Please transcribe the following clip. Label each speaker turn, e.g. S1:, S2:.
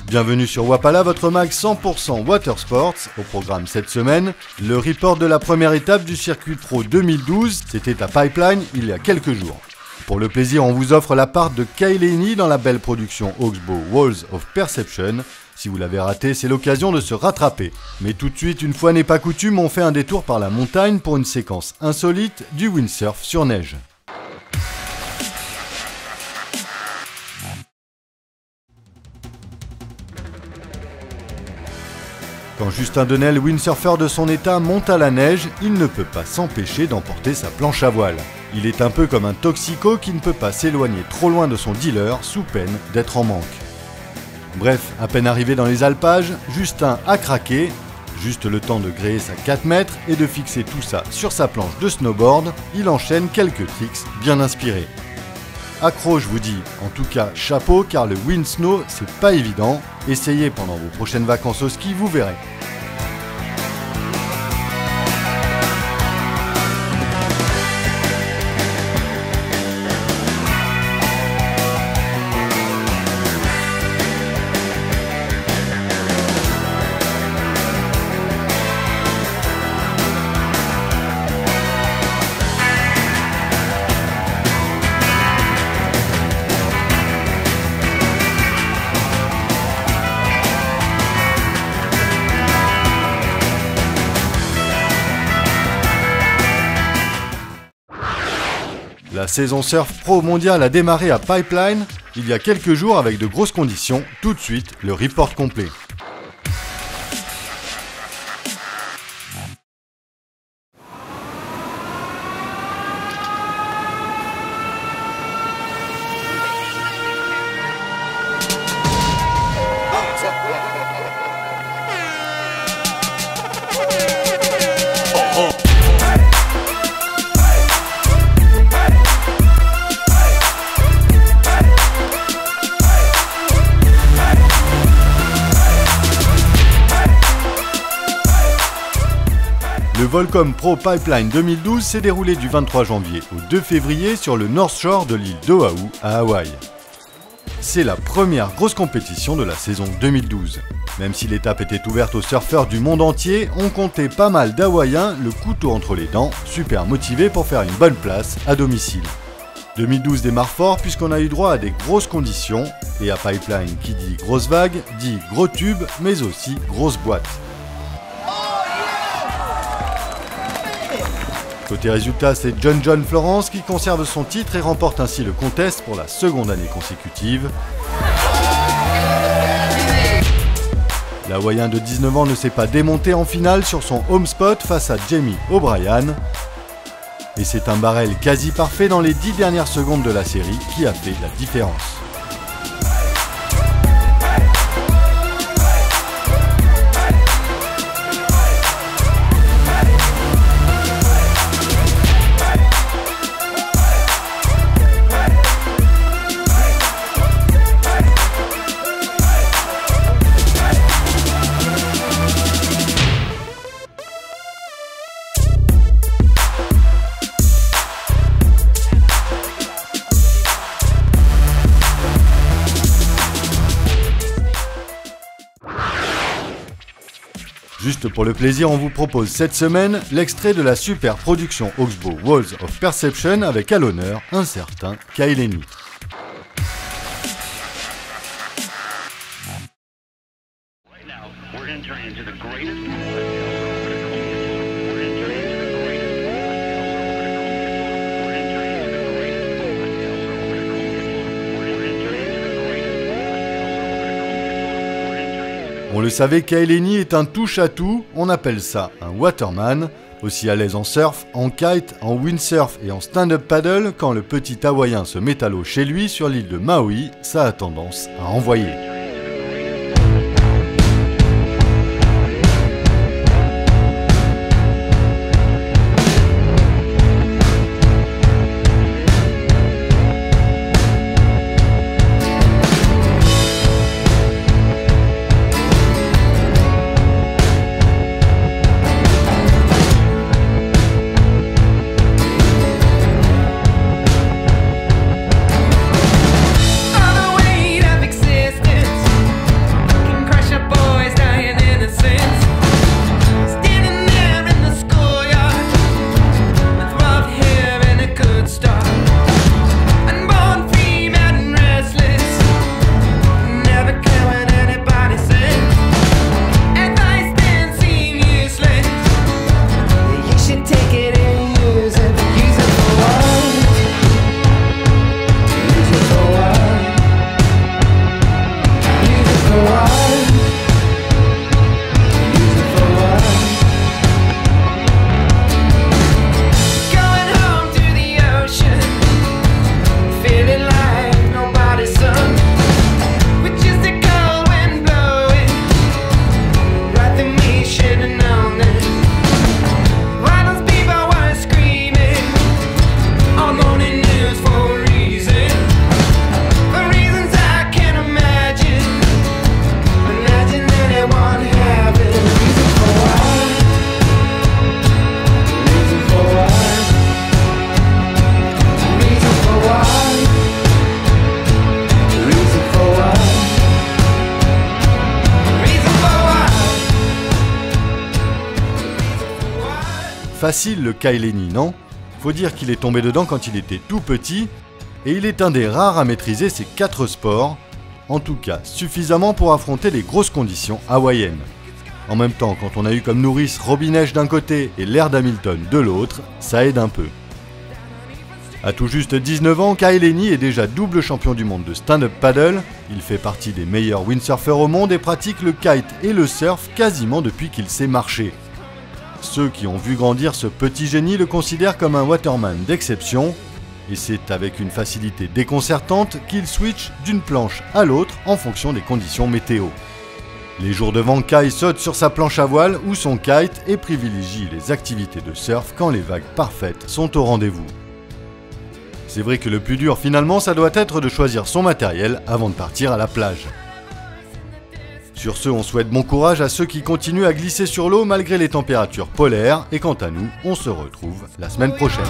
S1: Bienvenue sur Wapala, votre mag 100% Watersports. Au programme cette semaine, le report de la première étape du circuit pro 2012, c'était à Pipeline il y a quelques jours. Pour le plaisir, on vous offre la part de Kyle Haney dans la belle production Oxbow Walls of Perception. Si vous l'avez raté, c'est l'occasion de se rattraper. Mais tout de suite, une fois n'est pas coutume, on fait un détour par la montagne pour une séquence insolite du windsurf sur neige. Quand Justin Denel, windsurfer de son état, monte à la neige, il ne peut pas s'empêcher d'emporter sa planche à voile. Il est un peu comme un toxico qui ne peut pas s'éloigner trop loin de son dealer sous peine d'être en manque. Bref, à peine arrivé dans les alpages, Justin a craqué, juste le temps de gréer sa 4 mètres et de fixer tout ça sur sa planche de snowboard, il enchaîne quelques tricks bien inspirés. Accro, je vous dis, en tout cas chapeau car le wind snow c'est pas évident, essayez pendant vos prochaines vacances au ski, vous verrez. La saison surf pro mondiale a démarré à Pipeline il y a quelques jours avec de grosses conditions. Tout de suite, le report complet. Le Volcom Pro Pipeline 2012 s'est déroulé du 23 janvier au 2 février sur le North Shore de l'île d'Oahu à Hawaï. C'est la première grosse compétition de la saison 2012. Même si l'étape était ouverte aux surfeurs du monde entier, on comptait pas mal d'Hawaïens le couteau entre les dents, super motivés pour faire une bonne place à domicile. 2012 démarre fort puisqu'on a eu droit à des grosses conditions, et à Pipeline qui dit grosse vague, dit gros tube, mais aussi grosse boîte. Côté résultat, c'est John Florence qui conserve son titre et remporte ainsi le contest pour la seconde année consécutive. L'Hawaïen de 19 ans ne s'est pas démonté en finale sur son home spot face à Jamie O'Brien. Et c'est un barrel quasi parfait dans les 10 dernières secondes de la série qui a fait la différence. Juste pour le plaisir, on vous propose cette semaine l'extrait de la super production Oxbow Walls of Perception avec à l'honneur un certain Kyle Haney. On le savait, Kyle Haney est un touche-à-tout, on appelle ça un waterman, aussi à l'aise en surf, en kite, en windsurf et en stand-up paddle, quand le petit Hawaïen se met à l'eau chez lui sur l'île de Maui, ça a tendance à envoyer.
S2: existed.
S1: facile le Kai Lenny, non? Faut dire qu'il est tombé dedans quand il était tout petit, et il est un des rares à maîtriser ces 4 sports, en tout cas suffisamment pour affronter les grosses conditions hawaïennes. En même temps, quand on a eu comme nourrice Robin Esch d'un côté et Laird Hamilton de l'autre, ça aide un peu. À tout juste 19 ans, Kai Lenny est déjà double champion du monde de stand-up paddle, il fait partie des meilleurs windsurfers au monde et pratique le kite et le surf quasiment depuis qu'il sait marcher. Ceux qui ont vu grandir ce petit génie le considèrent comme un waterman d'exception, et c'est avec une facilité déconcertante qu'il switch d'une planche à l'autre en fonction des conditions météo. Les jours de vent, Kai saute sur sa planche à voile ou son kite et privilégie les activités de surf quand les vagues parfaites sont au rendez-vous. C'est vrai que le plus dur finalement, ça doit être de choisir son matériel avant de partir à la plage. Sur ce, on souhaite bon courage à ceux qui continuent à glisser sur l'eau malgré les températures polaires, et quant à nous, on se retrouve la semaine prochaine.